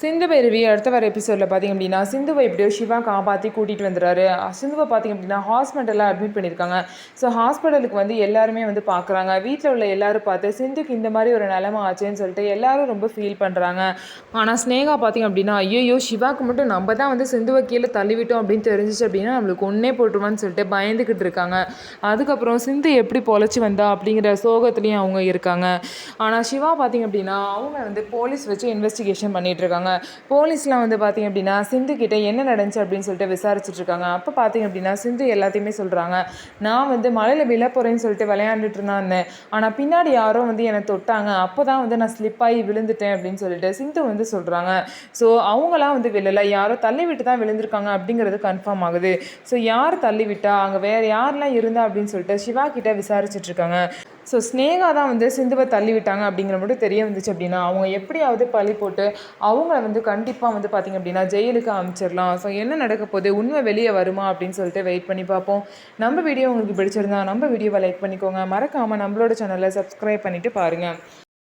சிந்து பைரவி அடுத்த வர எபிசோடில் பார்த்திங்க அப்படின்னா சிந்துவை எப்படியோ சிவா காப்பாற்றி கூட்டிகிட்டு வந்துடுறாரு. சிந்துவை பார்த்திங்க அப்படின்னா ஹாஸ்பிட்டலில் அட்மிட் பண்ணியிருக்காங்க. ஸோ ஹாஸ்பிட்டலுக்கு வந்து எல்லாருமே வந்து பார்க்குறாங்க. வீட்டில் உள்ள எல்லோரும் பார்த்து சிந்துக்கு இந்த மாதிரி ஒரு நிலைமை ஆச்சுன்னு சொல்லிட்டு எல்லாரும் ரொம்ப ஃபீல் பண்ணுறாங்க. ஆனால் ஸ்னேகா பார்த்திங்க அப்படின்னா ஐயோ சிவாக்கு மட்டும் நம்ம தான் வந்து சிந்துவை கீழே தள்ளிவிட்டோம் அப்படின்னு தெரிஞ்சிச்சு அப்படின்னா நம்மளுக்கு ஒன்றே போட்டுருவான்னு சொல்லிட்டு பயந்துக்கிட்டு இருக்காங்க. அதுக்கப்புறம் சிந்து எப்படி பொழைச்சி வந்தா அப்படிங்கிற சோகத்துலேயும் அவங்க இருக்காங்க. ஆனால் சிவா பார்த்திங்க அப்படின்னா அவங்க வந்து போலீஸ் வச்சு இன்வெஸ்டிகேஷன் பண்ணிகிட்டு இருக்காங்க. போலீஸ்லாம் வந்து பார்த்திங்க அப்படின்னா சிந்து கிட்ட என்ன நடந்துச்சு அப்படின்னு சொல்லிட்டு விசாரிச்சுட்டு இருக்காங்க. அப்போ பார்த்திங்க அப்படின்னா சிந்து எல்லாத்தையுமே சொல்கிறாங்க. நான் வந்து மலையில் விழ போகிறேன்னு சொல்லிட்டு விளையாண்டுட்டு இருந்தேன். ஆனால் பின்னாடி யாரோ வந்து என்னை தொட்டாங்க. அப்போ தான் வந்து நான் ஸ்லிப்பாகி விழுந்துட்டேன் அப்படின்னு சொல்லிட்டு சிந்து வந்து சொல்கிறாங்க. ஸோ அவங்களாம் வந்து விழலை, யாரோ தள்ளி விட்டு தான் விழுந்திருக்காங்க அப்படிங்கிறது கன்ஃபார்ம் ஆகுது. ஸோ யார் தள்ளி விட்டா, அங்கே வேறு யாரெல்லாம் இருந்தா அப்படின்னு சொல்லிட்டு சிவா கிட்ட விசாரிச்சுட்டு இருக்காங்க. ஸோ ஸ்னேகா தான் வந்து சிந்துவை தள்ளி விட்டாங்க அப்படிங்கிற மட்டும் தெரிய வந்துச்சு அப்படின்னா அவங்க எப்படியாவது பழி போட்டு அவங்கள வந்து கண்டிப்பாக வந்து பார்த்திங்க அப்படின்னா ஜெயிலுக்கு அனுப்பிச்சிடலாம். ஸோ என்ன நடக்க போகுது, உண்மை வெளியே வருமா அப்படின்னு சொல்லிட்டு வெயிட் பண்ணி பார்ப்போம். நம்ம வீடியோ உங்களுக்கு பிடிச்சிருந்தா நம்ம வீடியோவை லைக் பண்ணிக்கோங்க. மறக்காமல் நம்மளோட சேனலை சப்ஸ்கிரைப் பண்ணிவிட்டு பாருங்கள்.